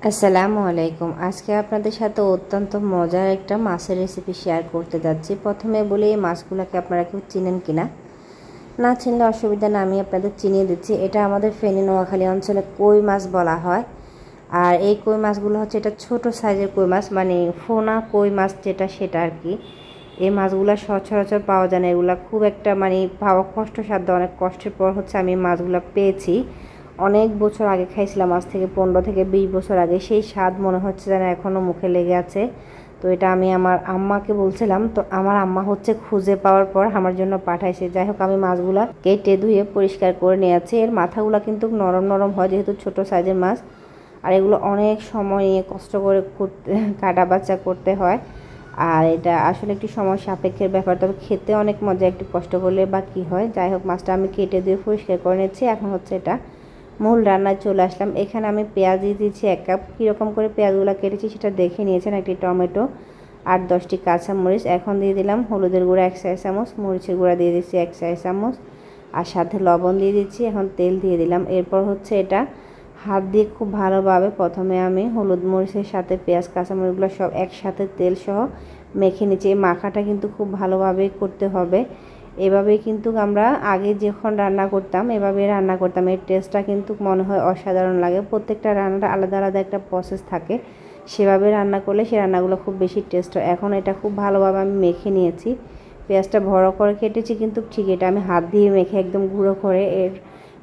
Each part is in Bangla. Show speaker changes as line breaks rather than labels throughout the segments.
আসসালামু আলাইকুম। আজকে আপনাদের সাথে অত্যন্ত মজার একটা মাছের রেসিপি শেয়ার করতে যাচ্ছি। প্রথমে বলি এই মাছগুলোকে আপনারা কেউ চিনেন কিনা, না চিনলে অসুবিধা না, আমি আপনাদের চিনিয়ে দিচ্ছি। এটা আমাদের ফেনী নোয়াখালী অঞ্চলে কই মাছ বলা হয়। আর এই কই মাছগুলো হচ্ছে এটা ছোট সাইজের কই মাছ, মানে ফোনা কই মাছ যেটা সেটা আর কি। এই মাছগুলো সচরাচর পাওয়া যায় না, এগুলো খুব একটা মানে পাওয়া কষ্টসাধ্য। অনেক কষ্টের পর হচ্ছে আমি মাছগুলো পেয়েছি। অনেক বছর আগে খাইছিলাম, আজ থেকে 15 থেকে 20 বছর আগে। সেই স্বাদ মনে হচ্ছে যেন এখনও মুখে লেগে আছে। তো এটা আমি আমার আম্মাকে বলছিলাম, তো আমার আম্মা হচ্ছে খুঁজে পাওয়ার পর আমার জন্য পাঠাইছে। যাই হোক, আমি মাছগুলা কেটে ধুয়ে পরিষ্কার করে নিয়েছি। এর মাথাগুলো কিন্তু নরম নরম হয় যেহেতু ছোট সাইজের মাছ। আর এগুলো অনেক সময় নিয়ে কষ্ট করে কাটা বাচ্চা করতে হয়। আর এটা আসলে একটি সময় সাপেক্ষের ব্যাপার, তবে খেতে অনেক মজা, একটু কষ্ট করলে বা কী হয়। যাই হোক, মাছটা আমি কেটে দিয়ে পরিষ্কার করে নিচ্ছি। এখন হচ্ছে এটা মূল রান্নায় চলে আসলাম। এখানে আমি পেঁয়াজ দিয়ে দিয়েছি 1 কাপ। কীরকম করে পেঁয়াজগুলো কেটেছি সেটা দেখে নিয়েছেন। একটি টমেটো, 8-10টি কাঁচামরিচ। এখন দিয়ে দিলাম হলুদের গুঁড়া 1 চা চামচ, মরিচের গুঁড়া দিয়ে দিচ্ছি 1 চা চামচ, আর সাথে লবণ দিয়ে দিচ্ছি। এখন তেল দিয়ে দিলাম। এরপর হচ্ছে এটা হাত দিয়ে খুব ভালোভাবে প্রথমে আমি হলুদ মরিচের সাথে পেঁয়াজ কাঁচামরিচগুলো সব একসাথে তেল সহ মেখে নিচ্ছি। এই মাখাটা কিন্তু খুব ভালোভাবেই করতে হবে। এভাবেই কিন্তু আমরা আগে যখন রান্না করতাম এভাবেই রান্না করতাম। এর টেস্টটা কিন্তু মনে হয় অসাধারণ লাগে। প্রত্যেকটা রান্নাটা আলাদা আলাদা একটা প্রসেস থাকে, সেভাবে রান্না করলে সেই রান্নাগুলো খুব বেশি টেস্ট হয়। এখন এটা খুব ভালোভাবে আমি মেখে নিয়েছি। পেঁয়াজটা বড় করে কেটেছি, কিন্তু ঠিক এটা আমি হাত দিয়ে মেখে একদম গুঁড়ো করে এর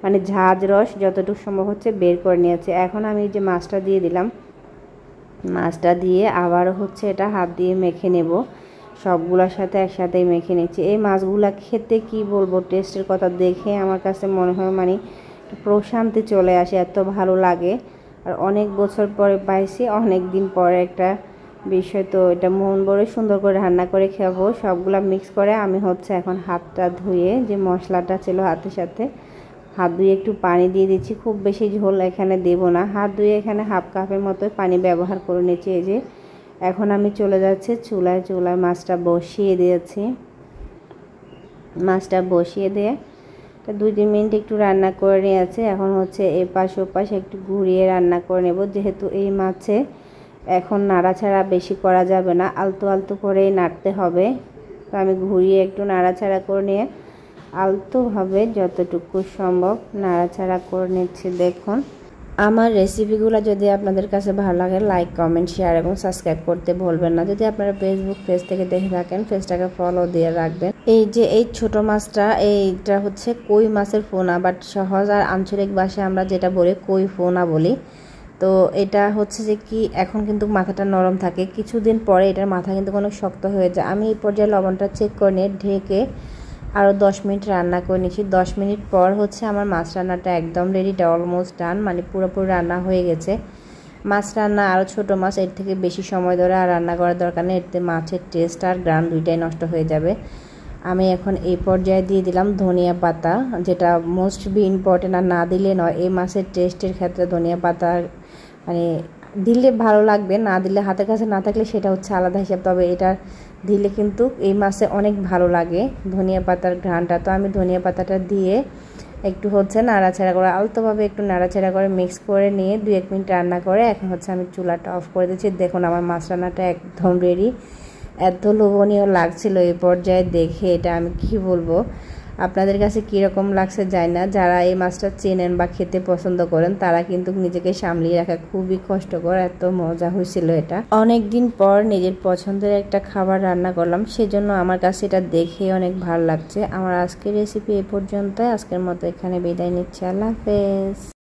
মানে ঝাঁজ রস যতটুকু সম্ভব হচ্ছে বের করে নিয়েছি। এখন আমি যে মাছটা দিয়ে দিলাম, মাছটা দিয়ে আবারও হচ্ছে এটা হাত দিয়ে মেখে নেব। সবগুলোর সাথে একসাথেই মেখে নিচ্ছি। এই মাছগুলা খেতে কি বলবো, টেস্টের কথা দেখে আমার কাছে মনে হয় মানে প্রশান্তি চলে আসে, এত ভালো লাগে। আর অনেক বছর পরে পাইছি, অনেক দিন পরে একটা বিষয়, তো এটা মন ভরে সুন্দর করে রান্না করে খাবো। সবগুলা মিক্স করে আমি হচ্ছে এখন হাতটা ধুয়ে যে মশলাটা ছিল হাতের সাথে হাত ধুয়ে একটু পানি দিয়ে দিচ্ছি। খুব বেশি ঝোল এখানে দেব না, হাত ধুয়ে এখানে হাফ কাপের মতো পানি ব্যবহার করে নিচ্ছি। এই যে এখন আমি চলে যাচ্ছি চুলায় মাছটা বসিয়ে দিয়েছি। মাছটা বসিয়ে দিয়ে 2-3 মিনিট একটু রান্না করে নিয়েছি। এখন হচ্ছে এপাশ ওপাশ একটু ঘুরিয়ে রান্না করে নেব, যেহেতু এই মাছে এখন নাড়াচাড়া বেশি করা যাবে না, আলতো আলতো করেই নাড়তে হবে। তো আমি ঘুরিয়ে একটু নাড়াচাড়া করে নিয়ে আলতোভাবে যতটুকু সম্ভব নাড়াচাড়া করে নিচ্ছি। দেখুন, আমার রেসিপিগুলো যদি আপনাদের কাছে ভালো লাগে লাইক, কমেন্ট, শেয়ার এবং সাবস্ক্রাইব করতে ভুলবেন না। যদি আপনারা ফেসবুক পেজ থেকে দেখে থাকেন পেজটাকে ফলো দিয়ে রাখবেন। এই যে এই ছোট মাছটা, এইটা হচ্ছে কই মাছের ফোনা, বাট সহজ আর আঞ্চলিক ভাষায় আমরা যেটা বলি কই ফোনা বলি। তো এটা হচ্ছে যে কি, এখন কিন্তু মাথাটা নরম থাকে, কিছুদিন পরে এটার মাথা কিন্তু অনেক শক্ত হয়ে যায়। আমি এই পর্যায়ে লবণটা চেক করে নিয়ে ঢেকে আরও 10 মিনিট রান্না করে নিয়েছি। 10 মিনিট পর হচ্ছে আমার মাছ রান্নাটা একদম রেডি, অলমোস্ট ডান, মানে পুরোপুরি রান্না হয়ে গেছে। মাছ রান্না আরও ছোটো মাছ এর থেকে বেশি সময় ধরে আর রান্না করার দরকার নেই, এতে মাছের টেস্ট আর গ্রান দুইটাই নষ্ট হয়ে যাবে। আমি এখন এই পর্যায়ে দিয়ে দিলাম ধনিয়া পাতা, যেটা মোস্ট বি ইম্পর্টেন্ট, আর না দিলে নয়। এই মাছের টেস্টের ক্ষেত্রে ধনিয়া পাতা মানে দিলে ভালো লাগবে, না দিলে হাতের কাছে না থাকলে সেটা হচ্ছে আলাদা হিসাব, তবে এটা দিলে কিন্তু এই মাছে অনেক ভালো লাগে ধনিয়া পাতার ঘ্রাণটা। তো আমি ধনিয়া পাতাটা দিয়ে একটু হচ্ছে নাড়াচাড়া করে আলতোভাবে একটু নাড়াচাড়া করে মিক্স করে নিয়ে 2-1 মিনিট রান্না করে এখন হচ্ছে আমি চুলাটা অফ করে দিচ্ছি। দেখুন আমার মাছ রান্নাটা একদম রেডি। এত লোভনীয় লাগছিল এই পর্যায়ে দেখে, এটা আমি কি বলবো। আপনাদের কাছে কীরকম লাগছে জানি না। যারা এই মাছটা চেনেন বা খেতে পছন্দ করেন তারা কিন্তু নিজেকে সামলিয়ে রাখা খুবই কষ্টকর, এত মজা হয়েছিল এটা। অনেক দিন পর নিজের পছন্দের একটা খাবার রান্না করলাম, সেজন্য আমার কাছে এটা দেখে অনেক ভালো লাগছে। আমার আজকের রেসিপি এ পর্যন্ত, আজকের মতো এখানে বিদায় নিচ্ছি। আল্লাহ হাফেজ।